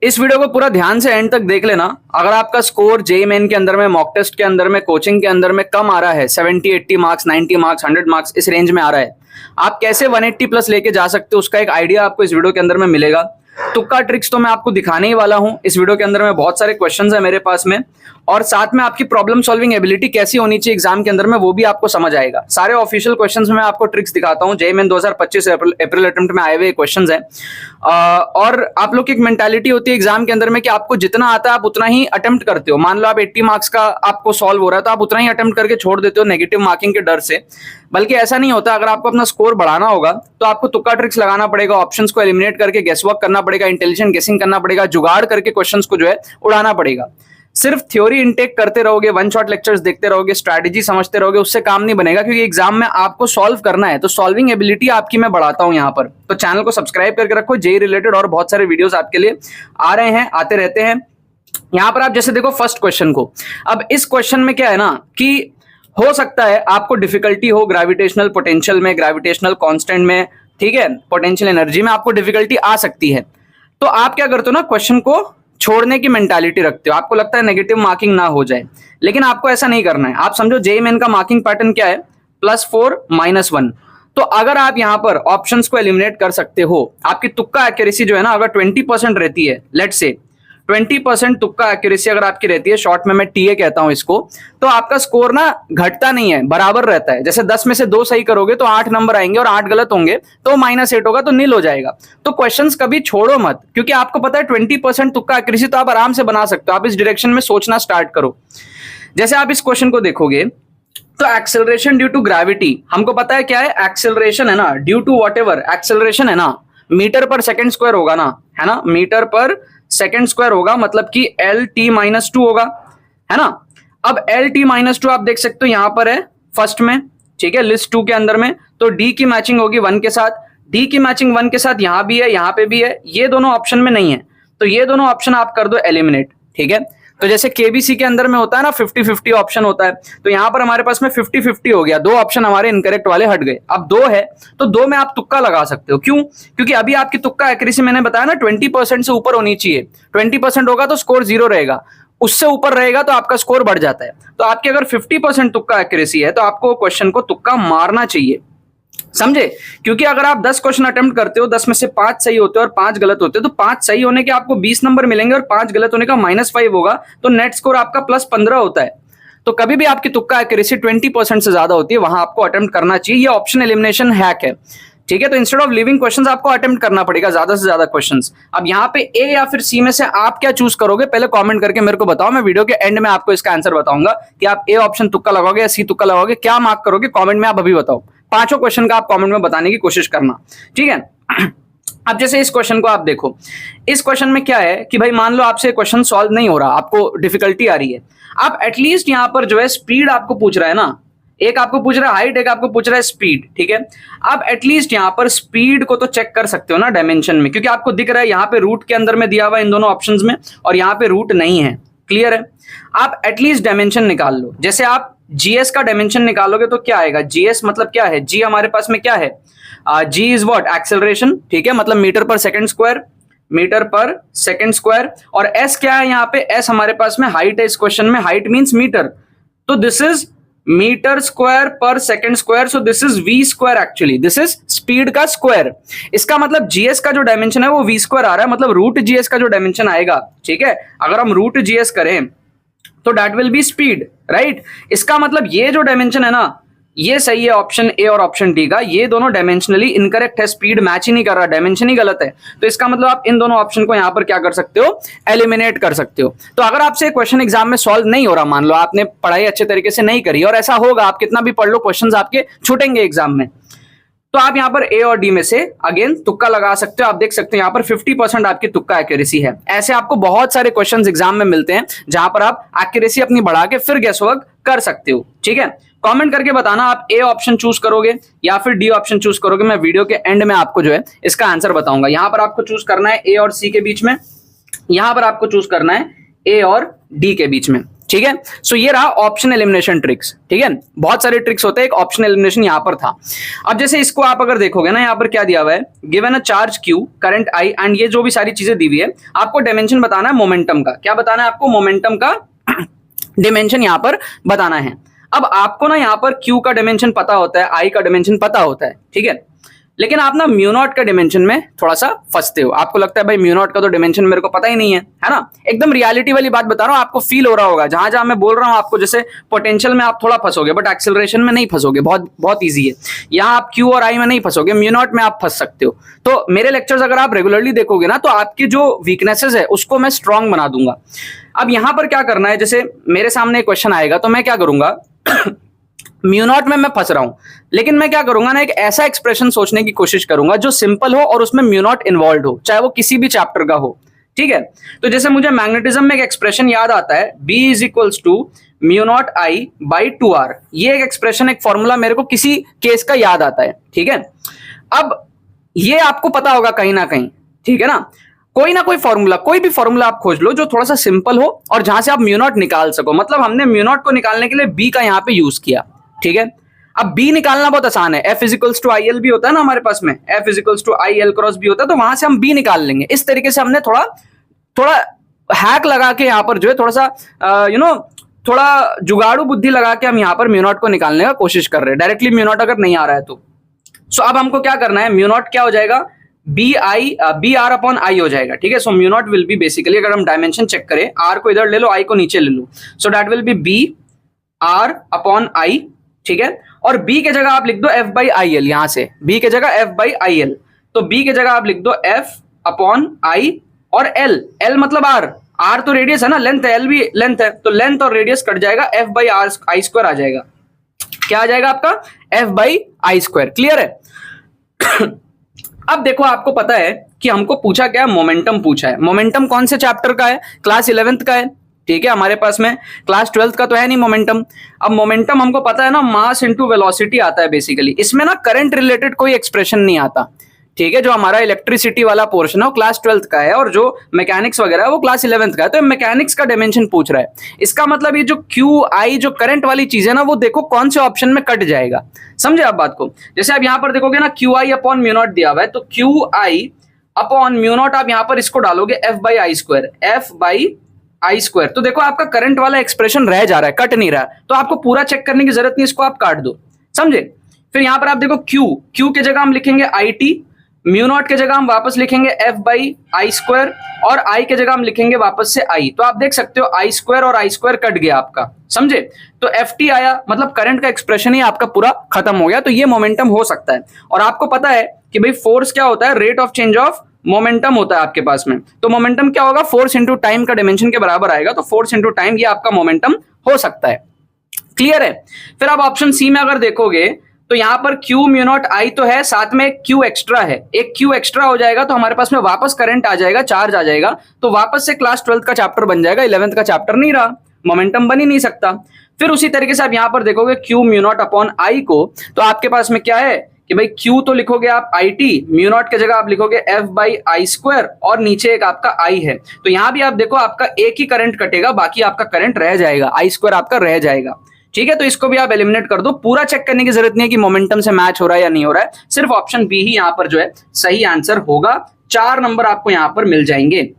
इस वीडियो को पूरा ध्यान से एंड तक देख लेना। अगर आपका स्कोर जेईई मेन के अंदर में, मॉक टेस्ट के अंदर में, कोचिंग के अंदर में कम आ रहा है, 70 80 मार्क्स, 90 मार्क्स, 100 मार्क्स, इस रेंज में आ रहा है, आप कैसे 180 प्लस लेके जा सकते हो, उसका एक आइडिया आपको इस वीडियो के अंदर में मिलेगा। तुक्का ट्रिक्स तो मैं आपको दिखाने ही वाला हूं इस वीडियो के अंदर में। बहुत सारे क्वेश्चंस है मेरे पास में, और साथ में आपकी प्रॉब्लम सॉल्विंग एबिलिटी कैसी होनी चाहिए एग्जाम के अंदर में, वो भी आपको समझ आएगा। सारे ऑफिशियल क्वेश्चंस में मैं आपको ट्रिक्स दिखाता हूं। जेईई मेन 2025 अप्रैल अटेम्प्ट में आए हुए क्वेश्चंस हैं। और आप लोग की एक मेंटालिटी होती है एग्जाम के अंदर में कि आपको जितना आता है आप उतना ही अटेम्प्ट करते हो। मान लो आप 80 मार्क्स का आपको सॉल्व हो रहा है तो आप उतना ही अटेम्प्ट करके छोड़ देते हो नेगेटिव मार्किंग के डर से। बल्कि ऐसा नहीं होता। अगर आपको अपना स्कोर बढ़ाना होगा तो आपको तुक्का ट्रिक्स लगाना पड़ेगा, ऑप्शंस को एलिमिनेट करके गेसवर्क करना पड़ेगा, इंटेलिजेंट गेसिंग करना पड़ेगा, जुगाड़ करके क्वेश्चंस को जो है उड़ाना पड़ेगा। सिर्फ थ्योरी इनटेक करते रहोगे, वन शॉट लेक्चर्स देखते रहोगे, स्ट्रैटेजी समझते रहोगे, उससे काम नहीं बनेगा। क्योंकि एग्जाम में आपको सॉल्व करना है, तो सॉल्विंग एबिलिटी आपकी मैं बढ़ाता हूं यहाँ पर। तो चैनल को सब्सक्राइब करके रखो। जेईई रिलेटेड और बहुत सारे वीडियोस आपके लिए आ रहे हैं, आते रहते हैं। यहां पर आप जैसे देखो फर्स्ट क्वेश्चन को। अब इस क्वेश्चन में क्या है ना कि हो सकता है आपको डिफिकल्टी हो ग्रेविटेशनल पोटेंशियल में, ग्रेविटेशनल कांस्टेंट में, ठीक है, पोटेंशियल एनर्जी में आपको डिफिकल्टी आ सकती है। तो आप क्या करते हो ना, क्वेश्चन को छोड़ने की मेंटालिटी रखते हो। आपको लगता है नेगेटिव मार्किंग ना हो जाए, लेकिन आपको ऐसा नहीं करना है। आप समझो जेईई मेन का मार्किंग पैटर्न क्या है, +4 -1। तो अगर आप यहां पर ऑप्शंस को एलिमिनेट कर सकते हो, आपकी तुक्का एक्यूरेसी जो है ना, अगर 20% रहती है, लेट्स से 20% तुक्का एक्यूरेसी अगर आपकी रहती है, शॉर्ट में मैं टीए कहता हूं इसको, तो आपका स्कोर ना घटता नहीं है, बराबर रहता है। जैसे 10 में से 2 सही करोगे तो 8 नंबर आएंगे, और 8 गलत होंगे तो -8 होगा, तो नील हो जाएगा। तो क्वेश्चंस कभी छोड़ो मत, क्योंकि आपको पता है 20% तुक्का एक्यूरेसी तो आप आराम से बना सकते हो। आप इस डायरेक्शन में सोचना स्टार्ट करो। जैसे आप इस क्वेश्चन को देखोगे तो एक्सेलरेशन ड्यू टू ग्रेविटी, हमको पता है क्या है, एक्सेलरेशन है ना, ड्यू टू व्हाटएवर एक्सेलरेशन है ना, मीटर पर सेकंड स्क्वायर होगा ना, है ना, मीटर पर सेकंड स्क्वायर होगा, मतलब कि LT-2 होगा, है ना। अब LT-2 आप देख सकते हो यहां पर है फर्स्ट में, ठीक है, लिस्ट 2 के अंदर में। तो D की मैचिंग होगी 1 के साथ, D की मैचिंग 1 के साथ यहां भी है, यहां पे भी है, ये दोनों ऑप्शन में नहीं है। तो ये दोनों ऑप्शन आप कर दो एलिमिनेट, ठीक है। तो जैसे केबीसी के अंदर में होता है ना 50-50 ऑप्शन होता है, तो यहां पर हमारे पास में 50-50 हो गया, 2 ऑप्शन हमारे इनकरेक्ट वाले हट गए। अब 2 है तो 2 में आप तुक्का लगा सकते हो। क्यों? क्योंकि अभी आपकी तुक्का एक्यूरेसी मैंने बताया ना 20% से ऊपर होनी चाहिए। 20% होगा तो स्कोर 0 रहेगा, उससे ऊपर रहेगा तो आपका स्कोर बढ़ जाता है। तो आपकी अगर 50% तुक्का एक्यूरेसी है तो आपको क्वेश्चन को तुक्का मारना चाहिए, समझे। क्योंकि अगर आप 10 क्वेश्चन अटेम्प्ट करते हो, 10 में से 5 सही होते हैं और 5 गलत होते हैं, तो 5 सही होने के आपको 20 नंबर मिलेंगे और 5 गलत होने का -5 होगा, तो नेट स्कोर आपका +15 होता है। तो कभी भी आपकी तुक्का एक्यूरेसी 20% से ज्यादा होती है, वहां आपको अटेम्प्ट करना चाहिए। ये ऑप्शन एलिमिनेशन हैक है, ठीक है। तो इंस्टेड ऑफ लिविंग क्वेश्चंस आपको अटेम्प्ट करना पड़ेगा ज्यादा से ज्यादा क्वेश्चंस। अब यहाँ पे ए या फिर सी में से आप क्या चूज करोगे, पहले कमेंट करके मेरे को बताओ। मैं वीडियो के एंड में आपको इसका आंसर बताऊंगा कि आप ए ऑप्शन तुक्का लगाओगे या सी तुक्का लगाओगे, क्या मार्क करोगे कमेंट में आप अभी बताओ। 5 क्वेश्चन का आप कमेंट में बताने की कोशिश करना, ठीक है। अब जैसे इस क्वेश्चन को आप देखो, इस क्वेश्चन में क्या है कि भाई मान लो आपसे क्वेश्चन सॉल्व नहीं हो रहा, आपको डिफिकल्टी आ रही है। आप एटलीस्ट यहाँ पर जो है स्पीड आपको पूछ रहा है ना, एक आपको पूछ रहा है हाइट, एक आपको पूछ रहा है स्पीड, ठीक है। आप एटलीस्ट यहाँ पर स्पीड को तो चेक कर सकते हो ना डायमेंशन में, क्योंकि आपको दिख रहा है यहाँ पे रूट के अंदर में दिया हुआ इन दोनों ऑप्शंस में, और यहाँ पे रूट नहीं है, क्लियर है। आप एटलीस्ट डायमेंशन निकाल लो। जैसे आप जीएस का डायमेंशन निकालोगे तो क्या आएगा, जीएस मतलब क्या है, जी हमारे पास में क्या है, जी इज व्हाट, एक्सेलरेशन, ठीक है, मतलब मीटर पर सेकंड स्क्वायर, मीटर पर सेकंड स्क्वायर। और एस क्या है यहाँ पे, एस हमारे पास में हाइट है। इस क्वेश्चन में हाइट मींस मीटर, तो दिस इज मीटर स्क्वायर पर second square, so this is v square, actually this is speed का स्क्वायर। इसका मतलब जीएस का जो डायमेंशन है वो वी स्क्वायर आ रहा है, मतलब रूट जीएस का जो डायमेंशन आएगा, ठीक है, अगर हम रूट जीएस करें तो that will B speed, right. इसका मतलब ये जो डायमेंशन है ना, ये सही है ऑप्शन ए और ऑप्शन डी का, ये दोनों डायमेंशनली इनकरेक्ट है, स्पीड मैच ही नहीं कर रहा, डायमेंशन ही गलत है। तो इसका मतलब आप इन दोनों ऑप्शन को यहां पर क्या कर सकते हो, एलिमिनेट कर सकते हो। तो अगर आपसे क्वेश्चन एग्जाम में सॉल्व नहीं हो रहा, मान लो आपने पढ़ाई अच्छे तरीके से नहीं करी, और ऐसा होगा, आप कितना भी पढ़ लो क्वेश्चंस आपके छूटेंगे एग्जाम में, तो आप यहां पर ए और डी में से अगेन तुक्का लगा सकते हो। आप देख सकते हो यहां पर 50% आपकी तुक्का एक्यूरेसी है। ऐसे आपको बहुत सारे क्वेश्चंस एग्जाम में मिलते हैं जहां पर आप एक्यूरेसी अपनी बढ़ा के फिर गेसवर्क कर सकते हो, ठीक है। कमेंट करके बताना आप ए ऑप्शन चूज करोगे या फिर डी ऑप्शन चूज करोगे। मैं वीडियो के एंड में आपको जो है इसका आंसर बताऊंगा। यहां पर आपको चूज करना है ए और सी के बीच में, यहां पर आपको चूज करना है ए और डी के बीच में, ठीक है। सो ये रहा ऑप्शन एलिमिनेशन ट्रिक्स, ठीक है। बहुत सारे ट्रिक्स होते हैं, एक ऑप्शन एलिमिनेशन यहां पर था। अब जैसे इसको आप अगर देखोगे ना, यहां पर क्या दिया हुआ है, given a charge Q, current I and ये जो भी सारी चीजें दी हुई है, आपको डायमेंशन बताना है मोमेंटम का। क्या बताना है आपको? मोमेंटम का डायमेंशन यहां पर बताना है। अब आपको ना यहां पर Q का डायमेंशन पता होता है, I का डायमेंशन पता होता है, ठीक है। लेकिन आप ना म्यू नॉट का डिमेंशन में थोड़ा सा फंसते हो। आपको लगता है भाई म्यू नॉट का तो डिमेंशन मेरे को पता ही नहीं है ना। एकदम रियलिटी वाली बात बता रहा हूं, आपको फील हो रहा होगा जहां जहां मैं बोल रहा हूं आपको। जैसे पोटेंशियल में आप थोड़ा फंसोगे, बट एक्सेलरेशन में नहीं फंसोगे, बहुत बहुत ईजी है। यहाँ आप क्यू और आई में नहीं फंसोगे, म्यू नॉट में आप फंस सकते हो। तो मेरे लेक्चर्स अगर आप रेगुलरली देखोगे ना, तो आपकी जो वीकनेसेस है उसको मैं स्ट्रांग बना दूंगा। अब यहां पर क्या करना है, जैसे मेरे सामने क्वेश्चन आएगा तो मैं क्या करूंगा म्यू नॉट में मैं फंस रहा हूं, लेकिन मैं क्या करूंगा ना, एक ऐसा एक्सप्रेशन सोचने की कोशिश करूंगा जो सिंपल हो और उसमें म्यू नॉट इन्वॉल्व हो, चाहे वो किसी भी चैप्टर का हो, ठीक है। तो जैसे मुझे मैग्नेटिज्म में एक एक्सप्रेशन याद आता है, B is equals to mu not I by 2r। ये एक एक्सप्रेशन, एक फॉर्मूला मेरे को किसी केस का याद आता है, ठीक है। अब ये आपको पता होगा कहीं ना कहीं, ठीक है ना कोई फॉर्मूला, कोई भी फॉर्मूला आप खोज लो जो थोड़ा सा सिंपल हो और जहां से आप म्यू नॉट निकाल सको। मतलब हमने म्यू नॉट को निकालने के लिए B का यहां पे यूज किया, ठीक है। अब B निकालना बहुत आसान है, F equals to I L भी होता है ना हमारे पास में, F equals to I L cross भी होता है, तो वहां से हम B निकाल लेंगे। इस तरीके से हमने थोड़ा हैक लगा के यहाँ पर जो है थोड़ा सा थोड़ा जुगाड़ू बुद्धि लगा के हम यहाँ पर म्यू नॉट को निकालने का कोशिश कर रहे हैं। डायरेक्टली म्यू नॉट अगर नहीं आ रहा है तो सो अब हमको क्या करना है, म्यू नॉट क्या हो जाएगा, बी आर अपॉन आई हो जाएगा, ठीक है। So mu naught will be basically, अगर हम डायमेंशन चेक करें, आर को इधर ले लो, आई को नीचे ले लो, so that will be B R upon I, ठीक है। और B के जगह आप लिख दो F बाई आई एल, यहां से B के जगह F बाई आई एल, तो B के जगह आप लिख दो F अपॉन I और L मतलब R तो रेडियस है ना, लेंथ है, L भी लेंथ है, तो लेंथ और रेडियस कट जाएगा, F by R I square आ जाएगा। क्या आ जाएगा आपका? F by I square. Clear है? अब देखो, आपको पता है कि हमको पूछा क्या है, मोमेंटम पूछा है। मोमेंटम कौन से चैप्टर का है? क्लास 11th का है, ठीक है। हमारे पास में क्लास 12th का तो है नहीं मोमेंटम। अब मोमेंटम हमको पता है ना, मास इनटू वेलोसिटी आता है बेसिकली। इसमें ना करंट रिलेटेड कोई एक्सप्रेशन नहीं आता, ठीक है। जो हमारा इलेक्ट्रिसिटी वाला पोर्शन है वो क्लास 12th का है, और जो मैकेनिक्स वगैरह है वो क्लास 11th का है। तो मैकेनिक्स का डायमेंशन पूछ रहा है। इसका मतलब ये जो क्यू आई, जो करंट वाली चीज है ना, वो देखो कौन से ऑप्शन में कट जाएगा। समझे आप बात को? जैसे आप यहां पर देखोगे ना, Q I upon mu naught दिया हुआ है, तो Q I upon mu naught आप यहां पर इसको डालोगे F by I square, F by I square. तो देखो आपका करंट वाला एक्सप्रेशन रह जा रहा है, कट नहीं रहा है, तो आपको पूरा चेक करने की जरूरत नहीं, इसको आप काट दो, समझे। फिर यहां पर आप देखो Q के जगह हम लिखेंगे IT, म्यू नॉट के जगह हम वापस लिखेंगे F बाई आई स्क्वायर, और I के जगह हम लिखेंगे वापस से I। तो आप देख सकते हो आई स्क्वायर और आई स्क्वायर कट गया आपका, समझे। तो FT आया, मतलब करंट का एक्सप्रेशन ही आपका पूरा खत्म हो गया। तो ये मोमेंटम हो सकता है। और आपको पता है कि भाई फोर्स क्या होता है, rate of change of momentum होता है आपके पास में। तो मोमेंटम क्या होगा, फोर्स इंटू टाइम का डायमेंशन के बराबर आएगा। तो फोर्स इंटू टाइम, ये आपका मोमेंटम हो सकता है। क्लियर है? फिर आप ऑप्शन सी में अगर देखोगे तो यहां पर Q म्यू नॉट आई तो है, साथ में एक Q एक्स्ट्रा है, एक Q एक्स्ट्रा हो जाएगा तो हमारे पास में वापस करंट आ जाएगा, चार्ज आ जाएगा, तो वापस से क्लास 12th का चैप्टर बन जाएगा, 11th का चैप्टर नहीं रहा, मोमेंटम बन ही नहीं सकता। फिर उसी तरीके से आप यहां पर देखोगे Q mu naught upon I को, तो आपके पास में क्या है कि भाई Q तो लिखोगे आप IT, म्यू नॉट के जगह आप लिखोगे F बाई आई स्क्वायर, और नीचे एक आपका I है। तो यहां भी आप देखो आपका एक ही करंट कटेगा, बाकी आपका करंट रह जाएगा, आई स्क्वायर आपका रह जाएगा, ठीक है। तो इसको भी आप एलिमिनेट कर दो। पूरा चेक करने की जरूरत नहीं है कि मोमेंटम से मैच हो रहा है या नहीं हो रहा है, सिर्फ ऑप्शन बी ही यहां पर जो है सही आंसर होगा। 4 नंबर आपको यहां पर मिल जाएंगे,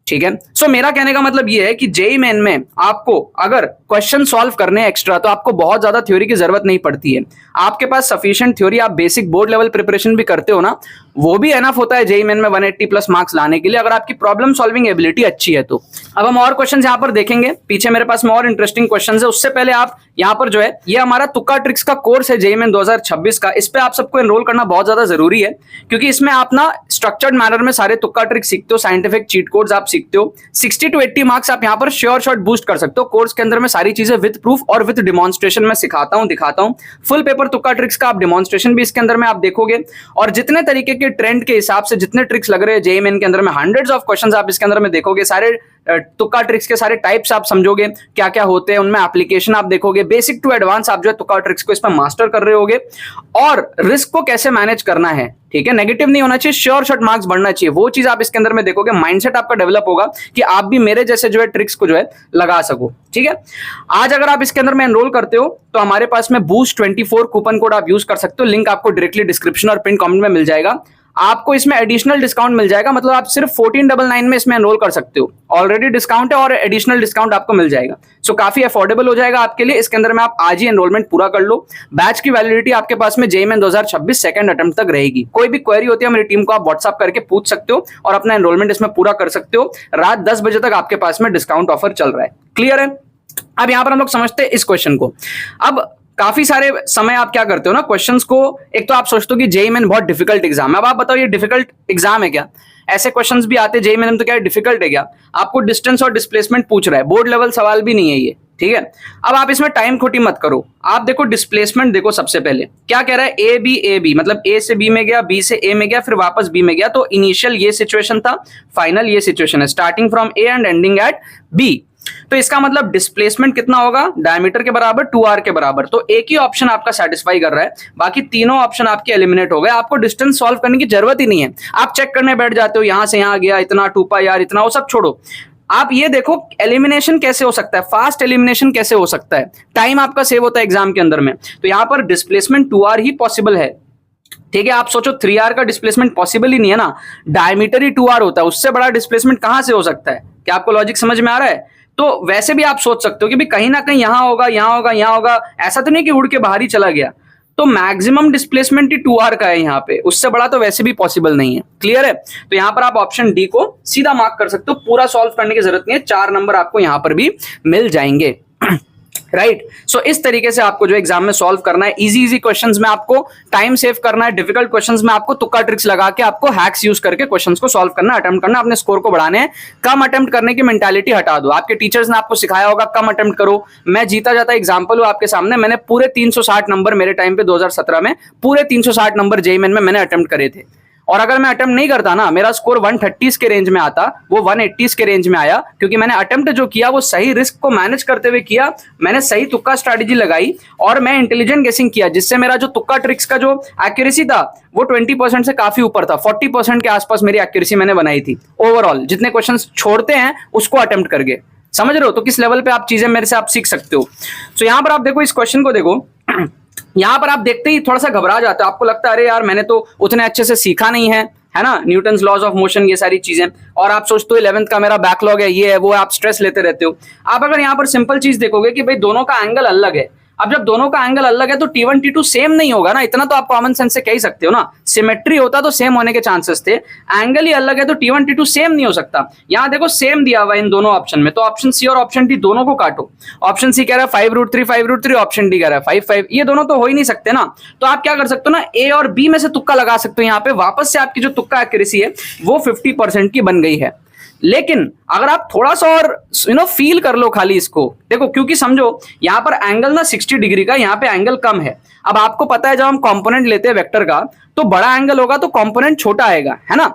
ठीक है। सो मेरा कहने का मतलब ये है कि जेईई मेन में आपको अगर क्वेश्चन सॉल्व करने एक्स्ट्रा, तो आपको बहुत ज्यादा थ्योरी की जरूरत नहीं पड़ती है। आपके पास सफिशिएंट थ्योरी, आप बेसिक बोर्ड लेवल प्रिपरेशन भी करते हो ना, वो भी एनफ होता है जेईई मेन में 180 प्लस मार्क्स लाने के लिए, अगर आपकी प्रॉब्लम सॉल्विंग एबिलिटी अच्छी है तो। अब हम और क्वेश्चन यहां पर देखेंगे, पीछे मेरे पास में और इंटरेस्टिंग क्वेश्चन है। उससे पहले आप यहां पर जो है, ये हमारा तुक्का ट्रिक्स का कोर्स है जेईई मेन 2026 का, इस पे आप सबको एनरोल करना बहुत ज्यादा जरूरी है, क्योंकि इसमें आप ना स्ट्रक्चर्ड मैनर में सारे तुक्का ट्रिक्स सीखते हो, साइंटिफिक चीट कोड्स आप सीखते हो। 60 to 80 मार्क्स आप यहां पर श्योर शॉट बूस्ट कर सकते हो। कोर्स के अंदर में सारी चीजें विद प्रूफ और विद डिमॉन्स्ट्रेशन में सिखाता हूं, दिखाता हूं। फुल पेपर तुक्का ट्रिक्स का आप डिमॉन्स्ट्रेशन भी इसके अंदर में आप देखोगे, और जितने तरीके के ट्रेंड के हिसाब से जितने ट्रिक्स लग रहे हैं जेईई मेन के अंदर में, हंड्रेड्स ऑफ क्वेश्चंस आप इसके अंदर में देखोगे। सारे तुक्का ट्रिक्स के सारे टाइप्स आप समझोगे, क्या क्या होते हैं उनमें, एप्लीकेशन आप देखोगे, बेसिक टू एडवांस आप जो है तुक्का ट्रिक्स को इसमें मास्टर कर रहे होगे, और रिस्क को कैसे मैनेज करना है, ठीक है, नेगेटिव नहीं होना चाहिए, श्योर शॉट मार्क्स बढ़ना चाहिए। वो चीज आप इसके अंदर में देखोगे, माइंडसेट आपका डेवलप होगा कि आप भी मेरे जैसे जो है ट्रिक्स को जो है लगा सको। ठीक है, आज अगर आप इसके अंदर में एनरोल करते हो तो हमारे पास में बूस्ट 24 कूपन कोड आप यूज कर सकते हो। लिंक आपको डायरेक्टली डिस्क्रिप्शन और पिन कमेंट में मिल जाएगा। आपको इसमें एडिशनल डिस्काउंट मिल जाएगा, मतलब आप सिर्फ 1499 में इसमें एनरोल कर सकते हो। ऑलरेडी डिस्काउंट है और एडिशनल डिस्काउंट आपको मिल जाएगा। सो काफी अफोर्डेबल हो जाएगा आपके लिए। इसके अंदर में आप आज ही एनरोलमेंट पूरा कर लो। बैच की वैलिडिटी आपके पास में जेईई मेन 2026 सेकंड अटेम्प्ट तक रहेगी। कोई भी क्वेरी होती है मेरी टीम को आप व्हाट्सअप करके पूछ सकते हो और अपना एनरोलमेंट इसमें पूरा कर सकते हो। रात 10 बजे तक आपके पास में डिस्काउंट ऑफर चल रहा है। क्लियर है? अब यहां पर हम लोग समझते हैं इस क्वेश्चन को। अब काफी सारे समय आप क्या करते हो ना, क्वेश्चंस को एक तो आप सोचते हो कि जेईई मेन बहुत डिफिकल्ट एग्जाम है। अब आप बताओ ये डिफिकल्ट एग्जाम है क्या? ऐसे क्वेश्चंस भी आते हैं जेईई मेन तो क्या डिफिकल्ट है क्या? आपको डिस्टेंस और डिस्प्लेसमेंट पूछ रहा है, बोर्ड लेवल सवाल भी नहीं है ये। ठीक है, अब आप इसमें टाइम खोटी मत करो। आप देखो डिस्प्लेसमेंट देखो, सबसे पहले क्या कह रहा है, ए बी मतलब ए से बी में गया, बी से ए में गया, फिर वापस बी में गया। तो इनिशियल ये सिचुएशन था, फाइनल ये सिचुएशन है, starting from A and ending at B. तो इसका मतलब डिस्प्लेसमेंट कितना होगा, डायमीटर के बराबर 2r के बराबर। तो एक ही ऑप्शन आपका सेटिस्फाई कर रहा है, बाकी तीनों ऑप्शन आपके एलिमिनेट हो गए। आपको डिस्टेंस सॉल्व करने की जरूरत ही नहीं है। आप चेक करने बैठ जाते हो, यहां से यहां गया इतना, 2πr इतना, वो सब छोड़ो। आप ये देखो एलिमिनेशन कैसे हो सकता है, फास्ट एलिमिनेशन कैसे हो सकता है, टाइम आपका सेव होता है एग्जाम के अंदर में। तो यहां पर डिस्प्लेसमेंट 2r ही पॉसिबल है। ठीक है, आप सोचो 3r का डिस्प्लेसमेंट पॉसिबल ही नहीं है ना, डायमीटर ही 2r होता है, उससे बड़ा डिस्प्लेसमेंट कहां से हो सकता है? क्या आपको लॉजिक समझ में आ रहा है? तो वैसे भी आप सोच सकते हो कि भी कहीं ना कहीं यहां होगा, यहां होगा, यहां होगा, ऐसा तो नहीं कि उड़ के बाहर ही चला गया। तो मैक्सिमम डिस्प्लेसमेंट ही 2r का है यहाँ पे, उससे बड़ा तो वैसे भी पॉसिबल नहीं है। क्लियर है? तो यहाँ पर आप ऑप्शन डी को सीधा मार्क कर सकते हो, पूरा सॉल्व करने की जरूरत नहीं है। 4 नंबर आपको यहाँ पर भी मिल जाएंगे। राइट, सो इस तरीके से आपको जो एग्जाम में सॉल्व करना है। इजी क्वेश्चंस में आपको टाइम सेव करना है, डिफिकल्ट क्वेश्चंस में आपको तुक्का ट्रिक्स लगा के आपको हैक्स यूज करके क्वेश्चंस को सॉल्व करना, अटेम्प्ट करना, अपने स्कोर को बढ़ाने हैं। कम अटेम्प्ट करने की मेंटालिटी हटा दो। आपके टीचर्स ने आपको सिखाया होगा कम अटेम्प्ट करो। मैं जीता जाता एग्जाम्पल हूं आपके सामने। मैंने पूरे 360 नंबर मेरे टाइम पे 2017 में पूरे 360 नंबर जेईई मेन में मैंने अटेम्प्ट करे थे। और अगर मैं अटेम्प्ट नहीं करता ना, मेरा स्कोर 130 के रेंज में आता, वो 180 के रेंज में आया, क्योंकि मैंने अटेम्प्ट जो किया वो सही रिस्क को मैनेज करते हुए किया। मैंने सही तुक्का स्ट्रैटेजी लगाई और मैं इंटेलिजेंट गेसिंग किया, जिससे मेरा जो तुक्का ट्रिक्स का जो एक्यूरेसी था वो 20% से काफी ऊपर था। 40% के आसपास मेरी एक्यूरेसी मैंने बनाई थी ओवरऑल, जितने क्वेश्चन छोड़ते हैं उसको अटेम्प्ट करके। समझ रहे हो? तो किस लेवल पे आप चीजें मेरे से आप सीख सकते हो। तो यहां पर आप देखो, इस क्वेश्चन को देखो। यहां पर आप देखते ही थोड़ा सा घबरा जाते हो, आपको लगता है अरे यार मैंने तो उतने अच्छे से सीखा नहीं है ना, न्यूटन्स लॉज ऑफ मोशन, ये सारी चीजें। और आप सोचते हो 11th का मेरा बैकलॉग है, ये है वो है, आप स्ट्रेस लेते रहते हो। आप अगर यहाँ पर सिंपल चीज देखोगे कि भाई दोनों का एंगल अलग है। अब जब दोनों का एंगल अलग है तो T1 T2 सेम नहीं होगा ना, इतना तो आप कॉमन सेंस से कह ही सकते हो ना। सिमेट्री होता तो सेम होने के चांसेस थे, एंगल ही अलग है तो T1 T2 सेम नहीं हो सकता। यहां देखो सेम दिया हुआ इन दोनों ऑप्शन में, तो ऑप्शन सी और ऑप्शन डी दोनों को काटो। ऑप्शन सी कह रहा है 5√3 5√3, ऑप्शन डी कह रहा है 5 5, ये दोनों तो हो ही नहीं सकते ना। तो आप क्या कर सकते हो ना, ए और बी में से तुक्का लगा सकते हो। यहाँ पे वापस से आपकी जो तुक्का एक्यूरेसी है वो 50% की बन गई है। लेकिन अगर आप थोड़ा सा और फील कर लो खाली इसको, देखो क्योंकि समझो यहां पर एंगल ना 60 डिग्री का, यहां पे एंगल कम है। अब आपको पता है जब हम कंपोनेंट लेते हैं वेक्टर का तो बड़ा एंगल होगा तो कंपोनेंट छोटा आएगा, है ना।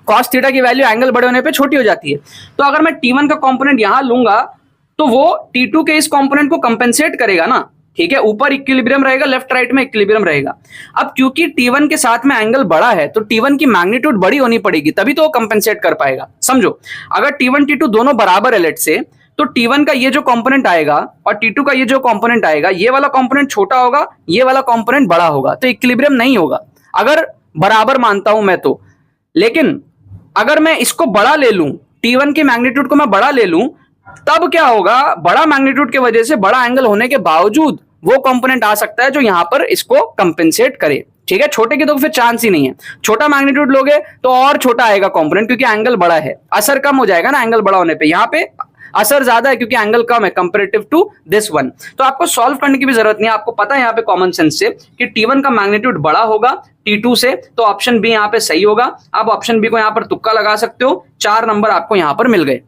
cos थीटा की वैल्यू एंगल बड़े होने पे छोटी हो जाती है। तो अगर मैं T1 का कंपोनेंट यहां लूंगा तो वो T2 के इस कंपोनेंट को कंपेंसेट करेगा ना। ठीक है, ऊपर इक्विलिब्रियम रहेगा, लेफ्ट राइट में इक्विलिब्रियम रहेगा। अब क्योंकि T1 के साथ में एंगल बड़ा है तो T1 की मैग्नीट्यूड बड़ी होनी पड़ेगी, तभी तो वो कंपेंसेट कर पाएगा। समझो, अगर T1 T2 दोनों बराबर है लेट से, तो T1 का ये जो कंपोनेंट आएगा और T2 का ये जो कंपोनेंट आएगा, ये वाला कंपोनेंट छोटा होगा, ये वाला कंपोनेंट बड़ा होगा, तो इक्विलिब्रियम नहीं होगा अगर बराबर मानता हूं मैं तो। लेकिन अगर मैं इसको बड़ा ले लूं, T1 की मैग्नीट्यूड को मैं बड़ा ले लूं, तब क्या होगा, बड़ा मैग्नीट्यूड की वजह से, बड़ा एंगल होने के बावजूद वो कंपोनेंट आ सकता है जो यहां पर इसको कंपेंसेट करे। ठीक है, छोटे की तो फिर चांस ही नहीं है। छोटा मैग्नीट्यूड लोगे तो और छोटा आएगा कंपोनेंट, क्योंकि एंगल बड़ा है, असर कम हो जाएगा ना एंगल बड़ा होने पे। यहाँ पे असर ज्यादा है क्योंकि एंगल कम है कंपेरेटिव टू दिस वन। तो आपको सॉल्व करने की भी जरूरत नहीं है, आपको पता है यहाँ पे कॉमन सेंस से कि T1 का मैग्नीट्यूड बड़ा होगा T2 से, तो ऑप्शन बी यहाँ पे सही होगा। आप ऑप्शन बी को यहाँ पर तुक्का लगा सकते हो। 4 नंबर आपको यहाँ पर मिल गए।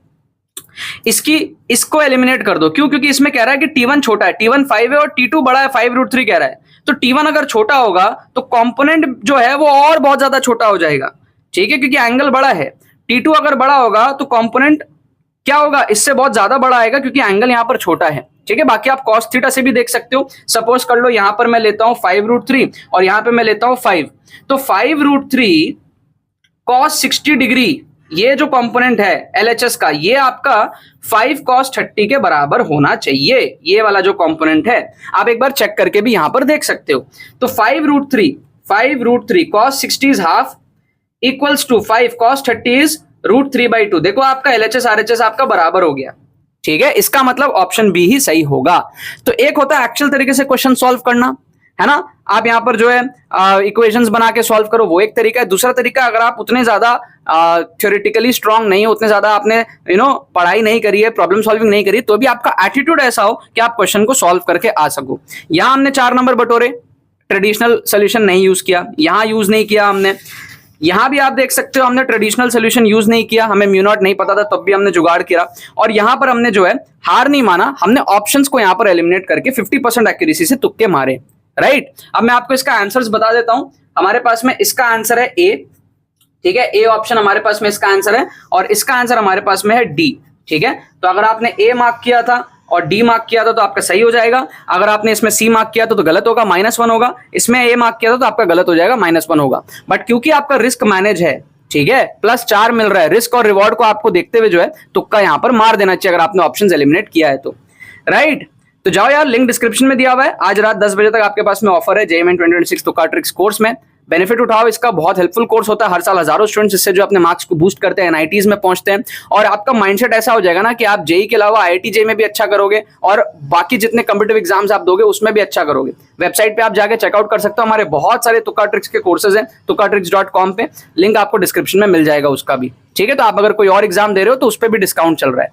इसको एलिमिनेट कर दो, क्यों? क्योंकि इसमें कह रहा है कि T1 छोटा है, T1 5 है और T2 बड़ा है, 5√3 कह रहा है। तो T1 अगर छोटा होगा तो कंपोनेंट जो है वो और बहुत ज्यादा छोटा हो जाएगा। ठीक है, क्योंकि एंगल बड़ा है। T2 अगर बड़ा होगा तो कंपोनेंट क्या होगा, इससे बहुत ज्यादा बड़ा आएगा, क्योंकि एंगल यहां पर छोटा है। ठीक है। बाकी आप cos थीटा से भी देख सकते हो। सपोज कर लो यहां पर मैं लेता हूं 5√3 और यहां पे मैं लेता हूं 5, तो 5√3 cos 60 डिग्री ये जो कंपोनेंट है LHS का, ये आपका 5 cos 30 के बराबर होना चाहिए। ये वाला जो कंपोनेंट है आप एक बार चेक करके भी यहां पर देख सकते हो। तो 5√3 cos 60 is half equals to 5 cos 30 is √3/2। देखो आपका LHS RHS आपका बराबर हो गया। ठीक है, इसका मतलब ऑप्शन बी ही सही होगा। तो एक होता है एक्चुअल तरीके से क्वेश्चन सॉल्व करना, है ना, आप यहां पर जो है इक्वेशंस बना के सॉल्व करो, वो एक तरीका है। दूसरा तरीका, अगर आप उतने ज्यादा थ्योरेटिकली स्ट्रांग नहीं हो, उतने ज्यादा आपने पढ़ाई नहीं करी है, प्रॉब्लम सॉल्विंग नहीं करी, तो भी आपका एटीट्यूड ऐसा हो कि आप क्वेश्चन को सॉल्व करके आ सको। यहां हमने 4 नंबर बटोरे, ट्रेडिशनल सोल्यूशन नहीं यूज किया, यहां यूज नहीं किया हमने। यहां भी आप देख सकते हो हमने ट्रेडिशनल सोल्यूशन यूज नहीं किया, हमें म्यू नॉट नहीं पता था तब भी हमने जुगाड़ किया। और यहां पर हमने जो है हार नहीं माना, हमने ऑप्शंस को यहां पर एलिमिनेट करके 50% एक्यूरेसी से तुक्के मारे। राइट, अब मैं आपको इसका आंसर्स बता देता हूं। हमारे पास में इसका आंसर है ए, ठीक है, ए ऑप्शन हमारे पास में इसका आंसर है, और इसका आंसर हमारे पास में है डी। ठीक है, तो अगर आपने ए मार्क किया था और डी मार्क किया था तो आपका सही हो जाएगा। अगर आपने इसमें सी मार्क किया था तो गलत होगा, -1 होगा। इसमें ए मार्क किया था तो आपका गलत हो जाएगा, -1 होगा। बट क्योंकि आपका रिस्क मैनेज है, ठीक है, +4 मिल रहा है, रिस्क और रिवॉर्ड को आपको देखते हुए जो है तुक्का यहां पर मार देना चाहिए अगर आपने ऑप्शन एलिमिनेट किया है तो। राइट, तो जाओ यार, लिंक डिस्क्रिप्शन में दिया हुआ है। आज रात 10 बजे तक आपके पास में ऑफर है JMN 2026 तुक्का ट्रिक्स कोर्स में, बेनिफिट उठाओ इसका, बहुत हेल्पफुल कोर्स होता है। हर साल हजारों स्टूडेंट्स इससे जो अपने मार्क्स को बूस्ट करते हैं, NITs में पहुंचते हैं, और आपका माइंडसेट ऐसा हो जाएगा ना कि आप JEE के अलावा IIT JEE में भी अच्छा करोगे और बाकी जितने कॉम्पिटिटिव एग्जाम्स आप दोगे उसमें भी अच्छा करोगे। वेबसाइट पे आप जाके चेकआउट कर सकते हो, हमारे बहुत सारे तुक्का ट्रिक्स के कोर्सेज हैं tukkatricks.com पे, लिंक आपको डिस्क्रिप्शन में मिल जाएगा उसका भी। ठीक है, तो आप अगर कोई और एग्जाम दे रहे हो तो उस पर भी डिस्काउंट चल रहा है।